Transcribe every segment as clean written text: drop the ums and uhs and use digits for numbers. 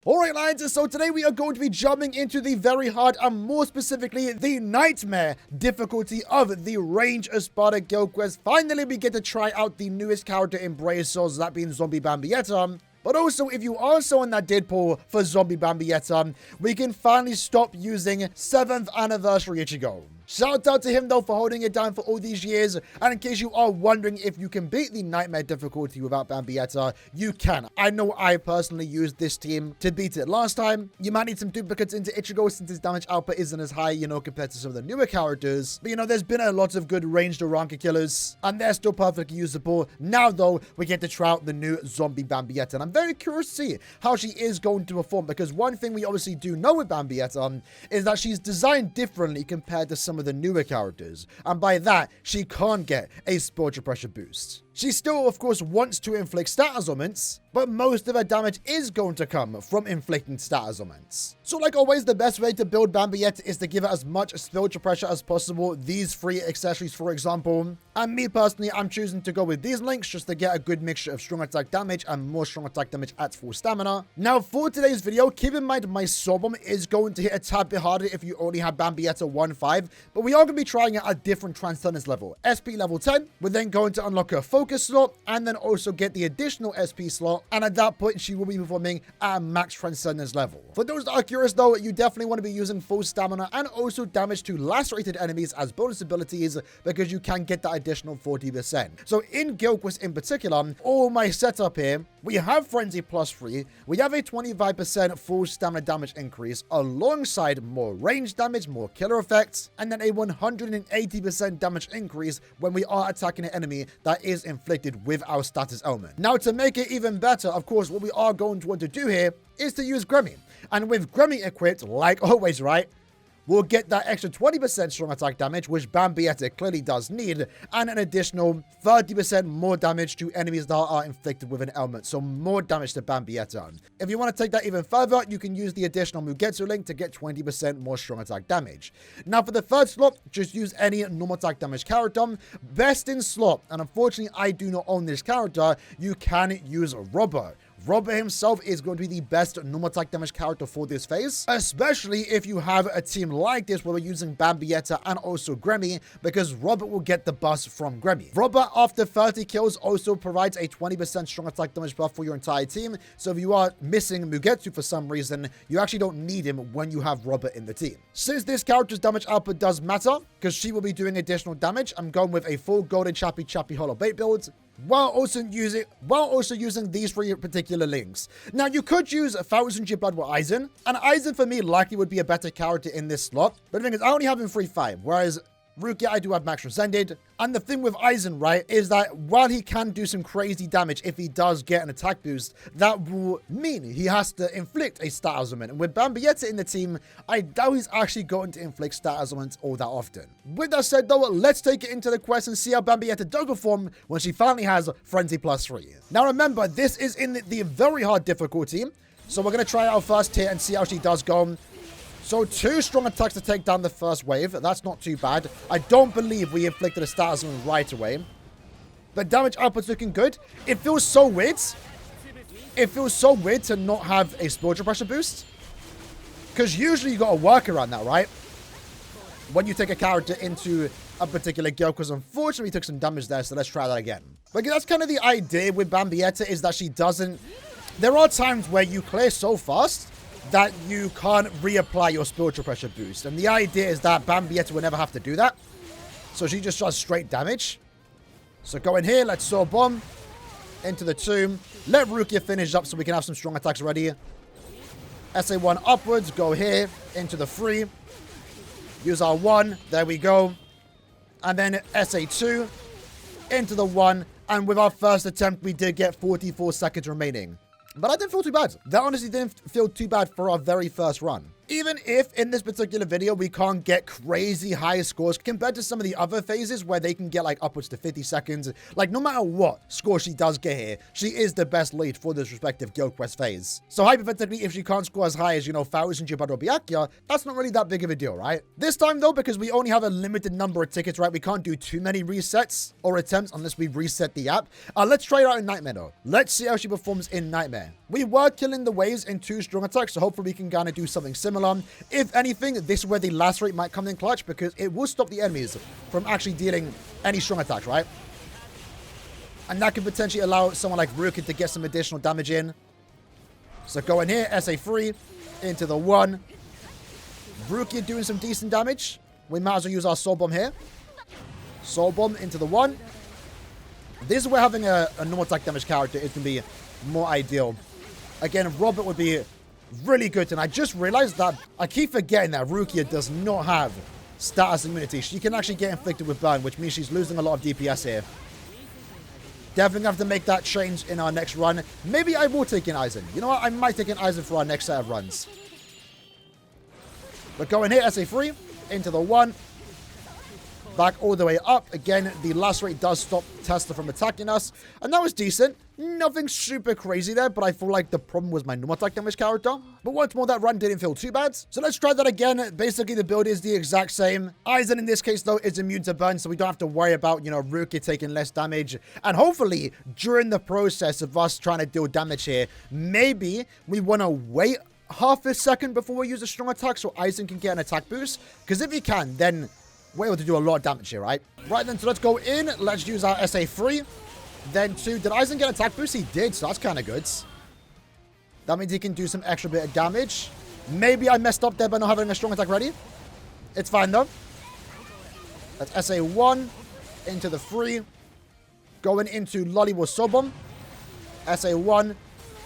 Alright lads, so today we are going to be jumping into the very hard and more specifically the nightmare difficulty of the Range of Sparta Guild Quest. Finally we get to try out the newest character in Brave Souls, that being Zombie BAMBIETTA. But also, if you are someone that did pull for Zombie BAMBIETTA, we can finally stop using 7th Anniversary Ichigo. Shout out to him though for holding it down for all these years. And in case you are wondering if you can beat the Nightmare difficulty without BAMBIETTA, you can. I know I personally used this team to beat it last time. You might need some duplicates into Ichigo since his damage output isn't as high, compared to some of the newer characters. But there's been a lot of good ranged ARRANCAR killers and they're still perfectly usable. Now though, we get to try out the new Zombie BAMBIETTA. And I'm very curious to see how she is going to perform, because one thing we obviously do know with BAMBIETTA is that she's designed differently compared to some of the newer characters, and by that she can't get a spiritual pressure boost. She still, of course, wants to inflict status augments, but most of her damage is going to come from inflicting status augments. So like always, the best way to build BAMBIETTA is to give it as much spiritual pressure as possible. These 3 accessories, for example. And me personally, I'm choosing to go with these links just to get a good mixture of strong attack damage and more strong attack damage at full stamina. Now, for today's video, keep in mind my soul bomb is going to hit a tad bit harder if you only have BAMBIETTA 1.5, but we are going to be trying it at different transcendence level. SP level 10, we're then going to unlock her focus slot and then also get the additional SP slot, and at that point she will be performing at max transcendence level. For those that are curious though, you definitely want to be using full stamina and also damage to lacerated enemies as bonus abilities, because you can get that additional 40%. So in Guild Quest in particular, all my setup here, we have Frenzy+3, we have a 25% full stamina damage increase alongside more range damage, more killer effects, and then a 180% damage increase when we are attacking an enemy that is inflicted with our status element. Now, to make it even better, of course, what we are going to want to do here is to use Gremmy. And with Gremmy equipped, like always, right, we'll get that extra 20% strong attack damage, which BAMBIETTA clearly does need, and an additional 30% more damage to enemies that are inflicted with an element. So more damage to BAMBIETTA. If you want to take that even further, you can use the additional Mugetsu link to get 20% more strong attack damage. Now for the third slot, just use any normal attack damage character. Best in slot, and unfortunately I do not own this character, you can use Robert. Robert himself is going to be the best normal attack damage character for this phase, especially if you have a team like this where we're using BAMBIETTA and also Gremmy, because Robert will get the bust from Gremmy. Robert, after 30 kills, also provides a 20% strong attack damage buff for your entire team, so if you are missing Mugetsu for some reason, you actually don't need him when you have Robert in the team. Since this character's damage output does matter, because she will be doing additional damage, I'm going with a full golden chappy holo bait build, while also using these 3 particular links. Now, you could use 1000 Year Blood with Aizen, and Aizen for me likely would be a better character in this slot, but the thing is, I only have him 3.5, whereas Rukia, I do have max transcended. And the thing with Aizen, right, is that while he can do some crazy damage if he does get an attack boost, that will mean he has to inflict a status augment. And with BAMBIETTA in the team, I doubt he's actually going to inflict status augments all that often. With that said though, let's take it into the quest and see how BAMBIETTA does perform when she finally has Frenzy+3. Now remember, this is in the very hard difficulty, so we're going to try out first here and see how she does go. So 2 strong attacks to take down the first wave. That's not too bad. I don't believe we inflicted a status augment right away. But damage output's looking good. It feels so weird. It feels so weird to not have a spiritual pressure boost, because usually you got to work around that, right? When you take a character into a particular guild, because unfortunately we took some damage there, so let's try that again. But that's kind of the idea with BAMBIETTA, is that she doesn't... There are times where you clear so fast that you can't reapply your spiritual pressure boost. And the idea is that BAMBIETTA will never have to do that. So she just does straight damage. So go in here, let's soul bomb into the tomb. Let Rukia finish up so we can have some strong attacks ready. SA1 upwards, go here into the 3. Use our 1, there we go. And then SA2 into the 1. And with our first attempt, we did get 44 seconds remaining. But I didn't feel too bad. That honestly didn't feel too bad for our very first run. Even if in this particular video we can't get crazy high scores compared to some of the other phases where they can get like upwards to 50 seconds, like no matter what score she does get here, she is the best lead for this respective Guild Quest phase. So hypothetically, if she can't score as high as, you know, 1000 BAMBIETTA, that's not really that big of a deal, right? This time though, because we only have a limited number of tickets, right, we can't do too many resets or attempts unless we reset the app. Let's try it out in Nightmare though. Let's see how she performs in Nightmare. We were killing the waves in 2 strong attacks, so hopefully we can kind of do something similar. If anything, this is where the lacerate might come in clutch because it will stop the enemies from actually dealing any strong attacks, right? And that could potentially allow someone like Ruki to get some additional damage in. So go in here, SA3 into the 1. Ruki doing some decent damage. We might as well use our Soul Bomb here. Soul Bomb into the 1. This is where having a normal attack damage character is going to be more ideal. Again, Robert would be really good. And I just realized that I keep forgetting that Rukia does not have status immunity. She can actually get inflicted with burn, which means she's losing a lot of DPS here. Definitely have to make that change in our next run. Maybe I will take in Aizen. You know what? I might take in Aizen for our next set of runs. But going here, SA3 into the 1. Back all the way up. Again, the lacerate does stop Tesla from attacking us. And that was decent. Nothing super crazy there, but I feel like the problem was my normal attack damage character. But once more, that run didn't feel too bad. So let's try that again. Basically, the build is the exact same. Aizen in this case, though, is immune to burn, so we don't have to worry about, you know, Ruki taking less damage. And hopefully, during the process of us trying to deal damage here, maybe we want to wait half a second before we use a strong attack so Aizen can get an attack boost. Because if he can, then we're able to do a lot of damage here, right? Right then, so let's go in. Let's use our SA3. Then 2. Did Aizen get attack boost? He did, so that's kind of good. That means he can do some extra bit of damage. Maybe I messed up there by not having a strong attack ready. It's fine, though. That's SA1 into the 3. Going into Lolly with Soul Bomb. SA1.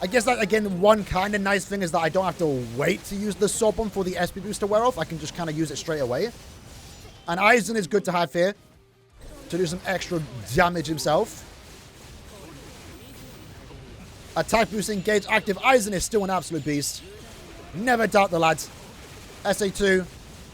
I guess that, again, one kind of nice thing is that I don't have to wait to use the Soul Bomb for the SP boost to wear off. I can just kind of use it straight away. And Aizen is good to have here to do some extra damage himself. Attack boost engaged active. Aizen is still an absolute beast. Never doubt the lads. SA2.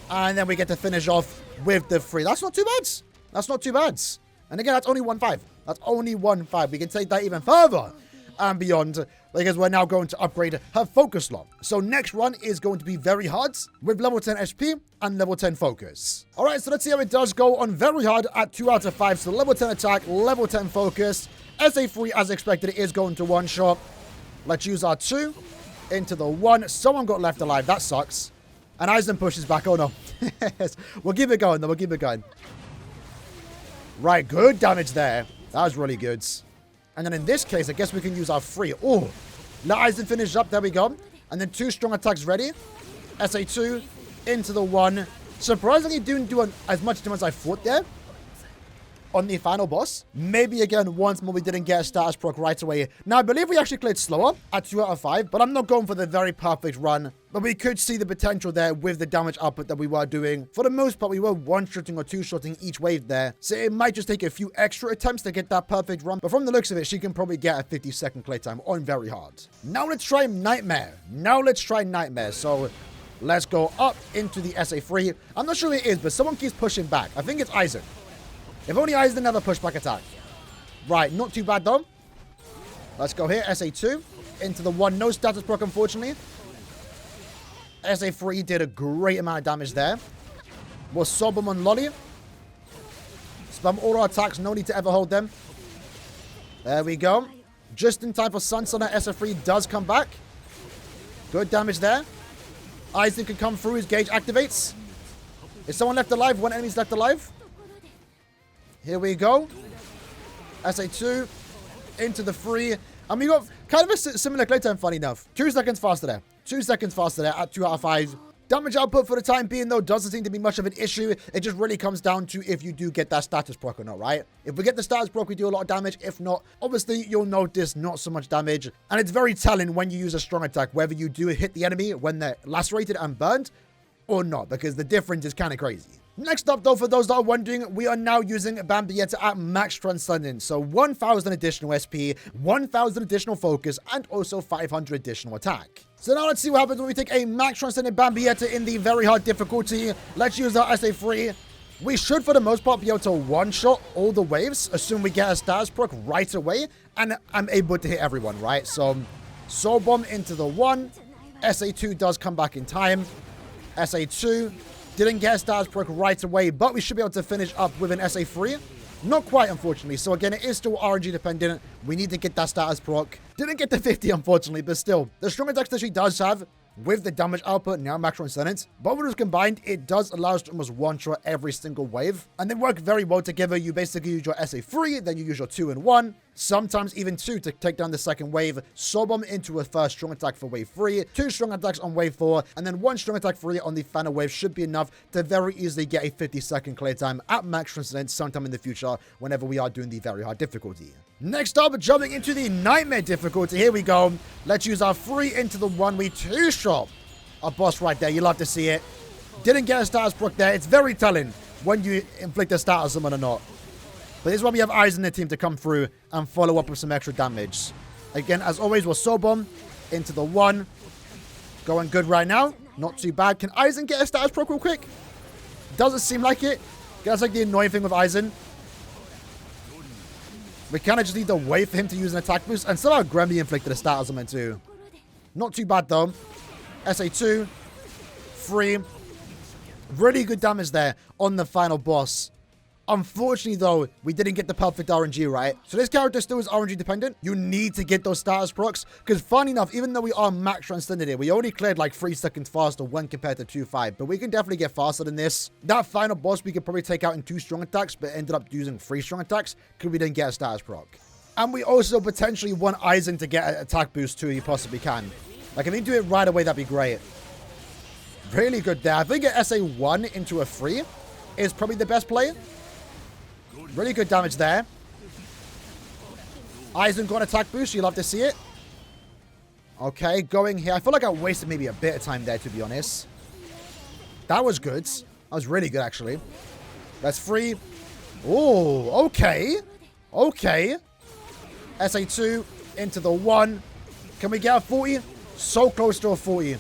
And then we get to finish off with the 3. That's not too bad. That's not too bad. And again, that's only 1-5. That's only 1-5. We can take that even further and beyond, because we're now going to upgrade her focus lock. So next run is going to be very hard with level 10 HP and level 10 focus. All right, so let's see how it does go on very hard at 2 out of 5. So level 10 attack, level 10 focus. SA3, as expected, it is going to one-shot. Let's use our 2 into the 1. Someone got left alive. That sucks. And Aizen pushes back. Oh, no. We'll keep it going, though. We'll keep it going. Right, good damage there. That was really good. And then in this case, I guess we can use our 3. Oh, let Aizen finish up. There we go. And then 2 strong attacks ready. SA2 into the 1. Surprisingly, didn't do as much damage as I thought there on the final boss. Maybe again, once more, we didn't get a status proc right away. Now, I believe we actually cleared slower at 2 out of 5, but I'm not going for the very perfect run. But we could see the potential there with the damage output that we were doing. For the most part, we were 1-shotting or 2-shotting each wave there. So it might just take a few extra attempts to get that perfect run. But from the looks of it, she can probably get a 50-second playtime on very hard. Now let's try Nightmare. So let's go up into the SA3. I'm not sure who it is, but someone keeps pushing back. I think it's Aizen. If only Aizen didn't have a pushback attack. Right, not too bad though. Let's go here. SA2 into the 1. No status proc, unfortunately. SA3 did a great amount of damage there. We'll Soul Bomb on Lolly. Spam all our attacks. No need to ever hold them. There we go. Just in time for Sunsunner. SA3 does come back. Good damage there. Aizen can come through. His gauge activates. Is someone left alive? One enemy's left alive. Here we go. SA2 into the 3. And we got kind of a similar playtime, funny enough. 2 seconds faster there. 2 seconds faster there at 2 out of 5. Damage output for the time being, though, doesn't seem to be much of an issue. It just really comes down to if you do get that status proc or not, right? If we get the status proc, we do a lot of damage. If not, obviously, you'll notice not so much damage. And it's very telling when you use a strong attack, whether you do hit the enemy when they're lacerated and burned or not, because the difference is kind of crazy. Next up, though, for those that are wondering, we are now using Bambietta at max Transcendence. So 1,000 additional SP, 1,000 additional focus, and also 500 additional attack. So now let's see what happens when we take a max Transcendent Bambietta in the very hard difficulty. Let's use our SA3. We should, for the most part, be able to one-shot all the waves, assume we get a status proc right away, and I'm able to hit everyone, right? So, Soul Bomb into the 1. SA2 does come back in time. SA2 didn't get a status proc right away, but we should be able to finish up with an SA3. Not quite, unfortunately. So again, it is still RNG dependent. We need to get that status proc. Didn't get the 50, unfortunately, but still. The strong attacks that she does have, with the damage output, now max Transcendence, both of those combined, it does allow us to almost one-shot every single wave. And they work very well together. You basically use your SA3, then you use your 2 and 1. Sometimes even 2 to take down the second wave. Soul Bomb into a first strong attack for wave 3. 2 strong attacks on wave 4. And then 1 strong attack 3 on the final wave should be enough to very easily get a 50-second clear time at max Transcendence sometime in the future whenever we are doing the very hard difficulty. Next up, jumping into the Nightmare difficulty. Here we go. Let's use our 3 into the 1. We 2-shot a boss right there. You love to see it. Didn't get a status proc there. It's very telling when you inflict a status on someone or not. But this is why we have Aizen in the team to come through and follow up with some extra damage. Again, as always, we'll Soul Bomb into the 1. Going good right now. Not too bad. Can Aizen get a status proc real quick? Doesn't seem like it. That's like the annoying thing with Aizen. We kind of just need to wait for him to use an attack boost. And somehow Grammy inflicted a status on him too. Not too bad though. SA2. 3. Really good damage there on the final boss. Unfortunately, though, we didn't get the perfect RNG, right? So this character still is RNG dependent. You need to get those status procs. Because funny enough, even though we are max Transcended here, we only cleared like 3 seconds faster when compared to 2.5. But we can definitely get faster than this. That final boss we could probably take out in 2 strong attacks, but ended up using 3 strong attacks because we didn't get a status proc. And we also potentially want Aizen to get an attack boost too, you possibly can. Like, if you do it right away, that'd be great. Really good there. I think an SA1 into a 3 is probably the best play. Really good damage there. Aizen got an attack boost. You love to see it. Okay, going here. I feel like I wasted maybe a bit of time there, to be honest. That was good. That was really good, actually. That's 3. Oh, okay. Okay. SA2 into the 1. Can we get a 40? So close to a 40.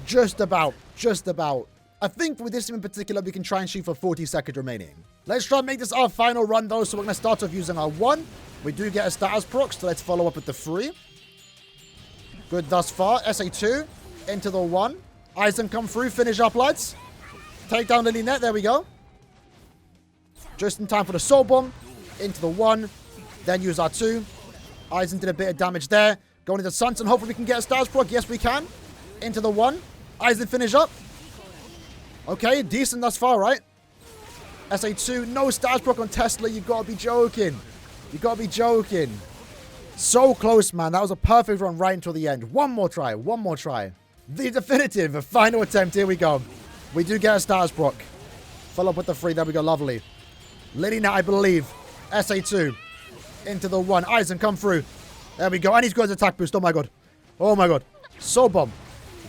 Just about. Just about. I think with this in particular, we can try and shoot for 40 seconds remaining. Let's try and make this our final run, though. So we're going to start off using our 1. We do get a status proc, so let's follow up with the 3. Good thus far. SA2 into the 1. Aizen come through. Finish up, lads. Take down Lily Net. There we go. Just in time for the Soul Bomb. Into the 1. Then use our 2. Aizen did a bit of damage there. Going into Sunson. Hopefully we can get a status proc. Yes, we can. Into the 1. Aizen finish up. Okay, decent thus far, right? SA2, no status proc on Tesla. You gotta be joking. You gotta be joking. So close, man. That was a perfect run right until the end. One more try. One more try. The definitive final attempt. Here we go. We do get a status proc. Follow up with the 3. There we go. Lovely. Lily now, I believe. SA2 into the 1. Aizen come through. There we go. And he's got his attack boost. Oh, my God. Oh, my God. Soul Bomb.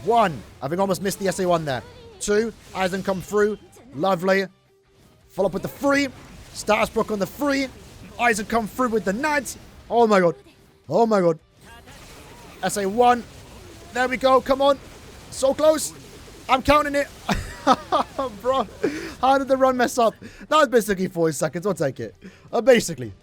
1. I think I almost missed the SA1 there. 2. Aizen come through. Lovely. Follow up with the 3. Status proc on the 3. Aizen come through with the nads. Oh my God. Oh my God. SA1. There we go. Come on. So close. I'm counting it. Bro. How did the run mess up? That was basically 40 seconds. I'll take it. Basically.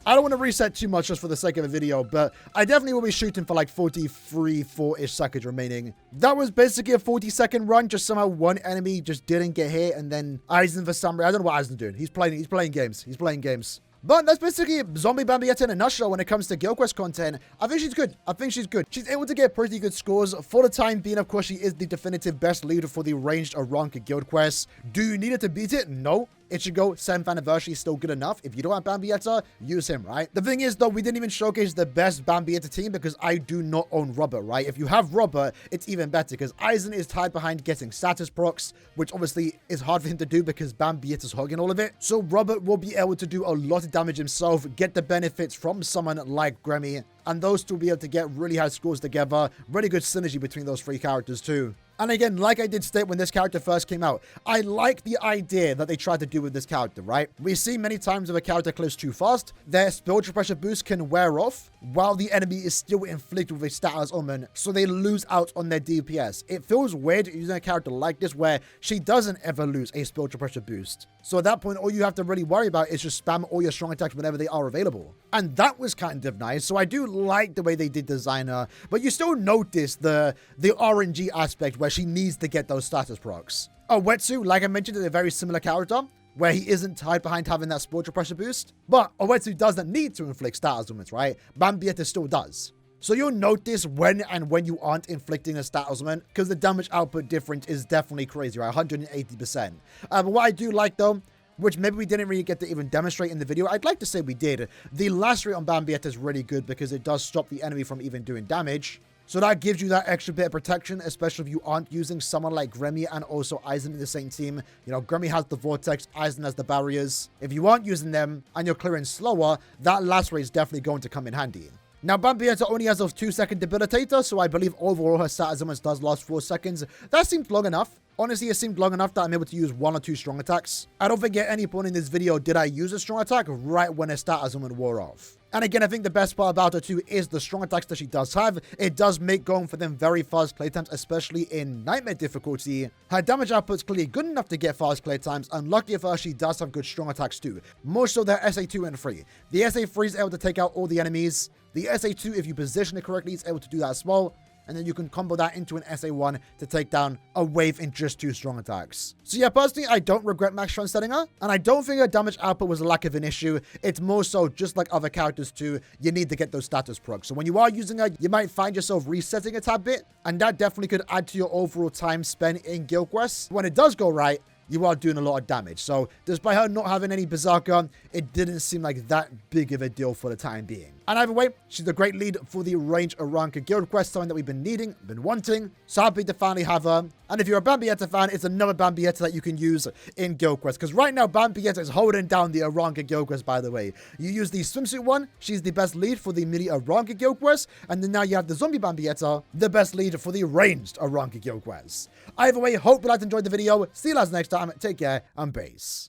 I don't want to reset too much just for the sake of a video, but I definitely will be shooting for like 43, 4-ish seconds remaining. That was basically a 40-second run. Just somehow one enemy just didn't get hit, and then Aizen for some reason. I don't know what Aizen's doing. He's playing games. He's playing games. But that's basically Zombie Bambietta in a nutshell when it comes to Guild Quest content. I think she's good. She's able to get pretty good scores. For the time being, of course, she is the definitive best leader for the ranged ARRANCAR Guild Quest. Do you need it to beat it? No. Ichigo, 7th anniversary is still good enough. If you don't have Bambietta, use him, right? The thing is, though, we didn't even showcase the best Bambietta team because I do not own Robert, right? If you have Robert, it's even better because Aizen is tied behind getting status procs, which obviously is hard for him to do because Bambietta's hogging all of it. So Robert will be able to do a lot of damage himself, get the benefits from someone like Grammy, and those two will be able to get really high scores together. Really good synergy between those 3 characters too. And again, like I did state when this character first came out, I like the idea that they tried to do with this character, right? We see many times if a character clears too fast, their spiritual pressure boost can wear off while the enemy is still inflicted with a status ailment, so they lose out on their DPS. It feels weird using a character like this where she doesn't ever lose a spiritual pressure boost. So at that point, all you have to really worry about is just spam all your strong attacks whenever they are available. And that was kind of nice, so I do like the way they did design her, but you still notice the RNG aspect where she needs to get those status procs. Owetsu, like I mentioned, is a very similar character, where he isn't tied behind having that spiritual pressure boost. But Owetsu doesn't need to inflict status ailments, right? BAMBIETTA still does. So you'll notice when you aren't inflicting a status ailment, because the damage output difference is definitely crazy, right? 180%. But what I do like, though, which maybe we didn't really get to even demonstrate in the video, I'd like to say we did. The last rate on BAMBIETTA is really good because it does stop the enemy from even doing damage. So that gives you that extra bit of protection, especially if you aren't using someone like Gremmy and also Aizen in the same team. You know, Gremmy has the Vortex, Aizen has the barriers. If you aren't using them and you're clearing slower, that last rate is definitely going to come in handy. Now, BAMBIETTA only has a 2-second debilitator, so I believe overall her status ailments does last 4 seconds. That seems long enough. Honestly, it seemed long enough that I'm able to use 1 or 2 strong attacks. I don't think at any point in this video did I use a strong attack right when her status ailment wore off. And again, I think the best part about her too is the strong attacks that she does have. It does make going for them very fast play times, especially in Nightmare difficulty. Her damage output's clearly good enough to get fast play times, and lucky for her, she does have good strong attacks too. More so than SA2 and 3. The SA3 is able to take out all the enemies. The SA2, if you position it correctly, is able to do that as well. And then you can combo that into an SA1 to take down a wave in just 2 strong attacks. So yeah, personally, I don't regret max trans setting her, and I don't think her damage output was a lack of an issue. It's more so, just like other characters too, you need to get those status procs. So when you are using her, you might find yourself resetting a tad bit, and that definitely could add to your overall time spent in guild quests. When it does go right, you are doing a lot of damage. So despite her not having any berserker, it didn't seem like that big of a deal for the time being. And either way, she's a great lead for the range ARRANCAR guild quest, something that we've been needing, been wanting. So happy to finally have her. And if you're a BAMBIETTA fan, it's another BAMBIETTA that you can use in guild quest. Because right now, BAMBIETTA is holding down the ARRANCAR guild quest, by the way. You use the swimsuit one, she's the best lead for the melee ARRANCAR guild quest. And then now you have the zombie BAMBIETTA, the best lead for the ranged ARRANCAR guild quest. Either way, hope you guys enjoyed the video. See you guys next time. Take care and peace.